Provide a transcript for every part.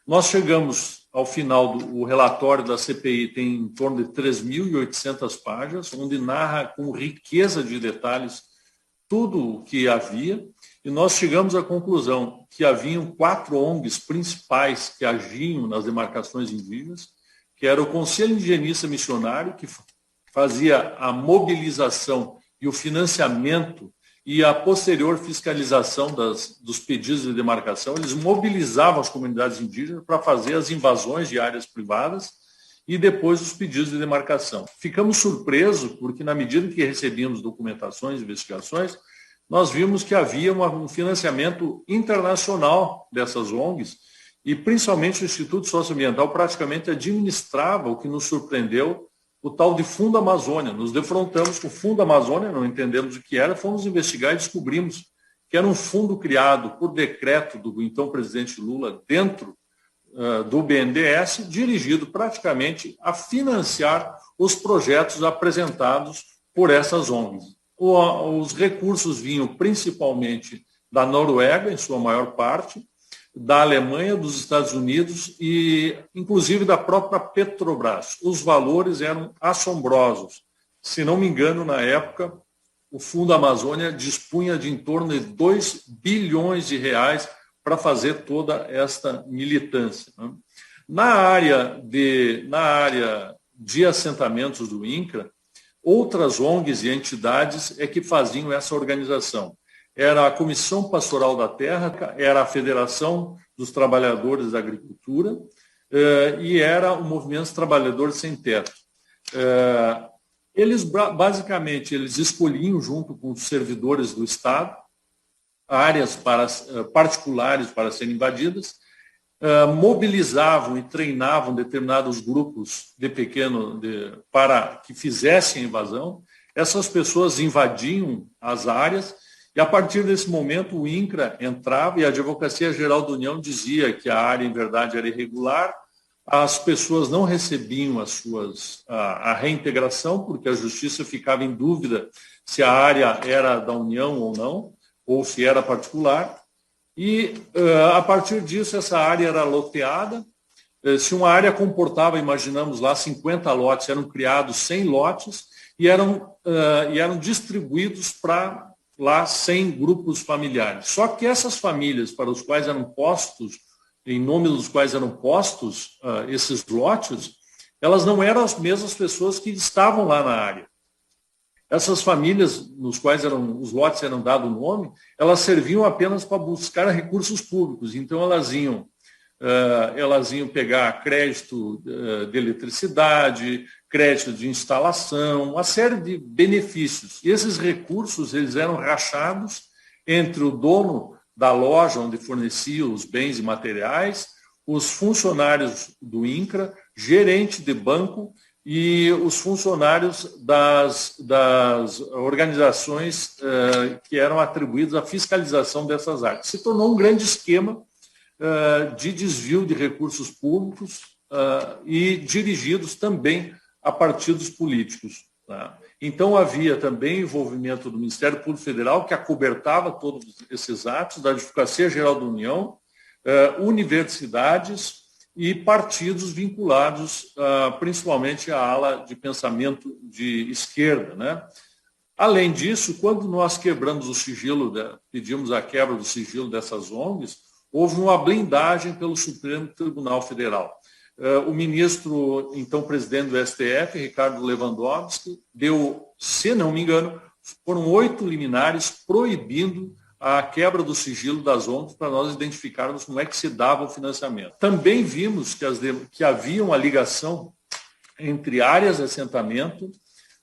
Nós chegamos ao final do relatório da CPI, tem em torno de 3.800 páginas, onde narra com riqueza de detalhes tudo o que havia, e nós chegamos à conclusão que haviam 4 ONGs principais que agiam nas demarcações indígenas, que era o Conselho Indigenista Missionário, que fazia a mobilização e o financiamento e a posterior fiscalização dos pedidos de demarcação. Eles mobilizavam as comunidades indígenas para fazer as invasões de áreas privadas e depois os pedidos de demarcação. Ficamos surpresos porque, na medida que recebíamos documentações e investigações, nós vimos que havia um financiamento internacional dessas ONGs e, principalmente, o Instituto Socioambiental praticamente administrava, o que nos surpreendeu, o tal de Fundo Amazônia. Nos defrontamos com o Fundo Amazônia, não entendemos o que era, fomos investigar e descobrimos que era um fundo criado por decreto do então presidente Lula dentro do BNDES, dirigido praticamente a financiar os projetos apresentados por essas ONGs. Os recursos vinham principalmente da Noruega, em sua maior parte, da Alemanha, dos Estados Unidos e, inclusive, da própria Petrobras. Os valores eram assombrosos. Se não me engano, na época, o Fundo Amazônia dispunha de em torno de 2 bilhões de reais para fazer toda esta militância. Na área de assentamentos do INCRA, outras ONGs e entidades é que faziam essa organização. Era a Comissão Pastoral da Terra, era a Federação dos Trabalhadores da Agricultura e era o Movimento dos Trabalhadores Sem Teto. Eles, basicamente, eles escolhiam, junto com os servidores do Estado, áreas particulares para serem invadidas, mobilizavam e treinavam determinados grupos para que fizessem a invasão. Essas pessoas invadiam as áreas e, a partir desse momento, o INCRA entrava e a Advocacia Geral da União dizia que a área, em verdade, era irregular, as pessoas não recebiam a reintegração, porque a Justiça ficava em dúvida se a área era da União ou não, ou se era particular. E, a partir disso, essa área era loteada. Se uma área comportava, imaginamos lá, 50 lotes, eram criados 100 lotes e eram distribuídos para lá 100 grupos familiares. Só que essas famílias para os quais eram postos, em nome dos quais eram postos esses lotes, elas não eram as mesmas pessoas que estavam lá na área. Essas famílias, nos quais os lotes eram dados o nome, elas serviam apenas para buscar recursos públicos. Então, elas iam pegar crédito de eletricidade, crédito de instalação, uma série de benefícios. E esses recursos eles eram rachados entre o dono da loja onde fornecia os bens e materiais, os funcionários do INCRA, gerente de banco e os funcionários das organizações que eram atribuídos à fiscalização dessas áreas. Se tornou um grande esquema de desvio de recursos públicos e dirigidos também a partidos políticos. Tá? Então, havia também envolvimento do Ministério Público Federal, que acobertava todos esses atos, da Advocacia Geral da União, universidades e partidos vinculados principalmente à ala de pensamento de esquerda. Né? Além disso, quando nós quebramos o sigilo, pedimos a quebra do sigilo dessas ONGs, houve uma blindagem pelo Supremo Tribunal Federal. O ministro, então presidente do STF, Ricardo Lewandowski, deu, se não me engano, foram 8 liminares proibindo a quebra do sigilo das ONGs para nós identificarmos como é que se dava o financiamento. Também vimos que havia uma ligação entre áreas de assentamento,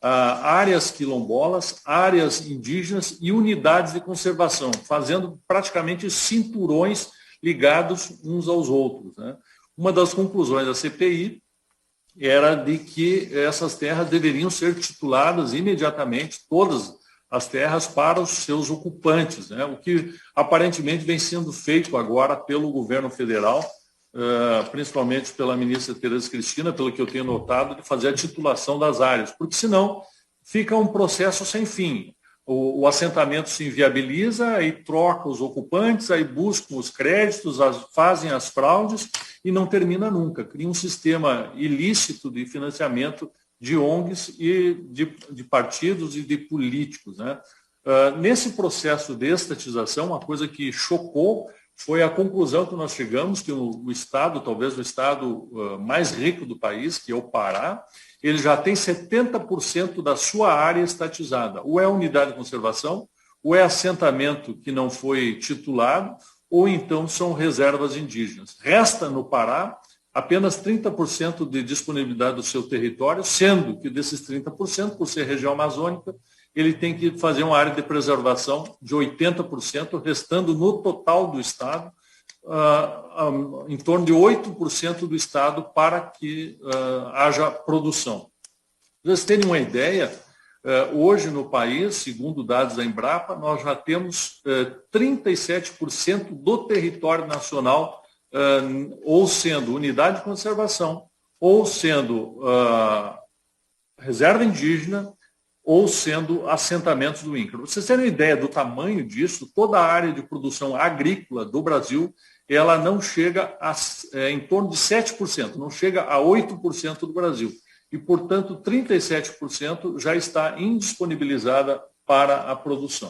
áreas quilombolas, áreas indígenas e unidades de conservação, fazendo praticamente cinturões ligados uns aos outros. Né? Uma das conclusões da CPI era de que essas terras deveriam ser tituladas imediatamente, todas as terras, para os seus ocupantes, né? O que aparentemente vem sendo feito agora pelo governo federal, principalmente pela ministra Tereza Cristina, pelo que eu tenho notado, de fazer a titulação das áreas, porque senão fica um processo sem fim. o assentamento se inviabiliza, aí troca os ocupantes, aí buscam os créditos, fazem as fraudes e não termina nunca. Cria um sistema ilícito de financiamento de ONGs e de partidos e de políticos, né? Nesse processo de estatização, uma coisa que chocou foi a conclusão que nós chegamos, que o Estado, talvez o Estado mais rico do país, que é o Pará, ele já tem 70% da sua área estatizada. Ou é unidade de conservação, ou é assentamento que não foi titulado, ou então são reservas indígenas. Resta no Pará apenas 30% de disponibilidade do seu território, sendo que desses 30%, por ser região amazônica, ele tem que fazer uma área de preservação de 80%, restando no total do Estado, em torno de 8% do Estado para que haja produção. Para vocês terem uma ideia, hoje no país, segundo dados da Embrapa, nós já temos 37% do território nacional ou sendo unidade de conservação, ou sendo reserva indígena, ou sendo assentamentos do INCRA. Para vocês terem uma ideia do tamanho disso, toda a área de produção agrícola do Brasil, ela não chega em torno de 7%, não chega a 8% do Brasil. E, portanto, 37% já está indisponibilizada para a produção.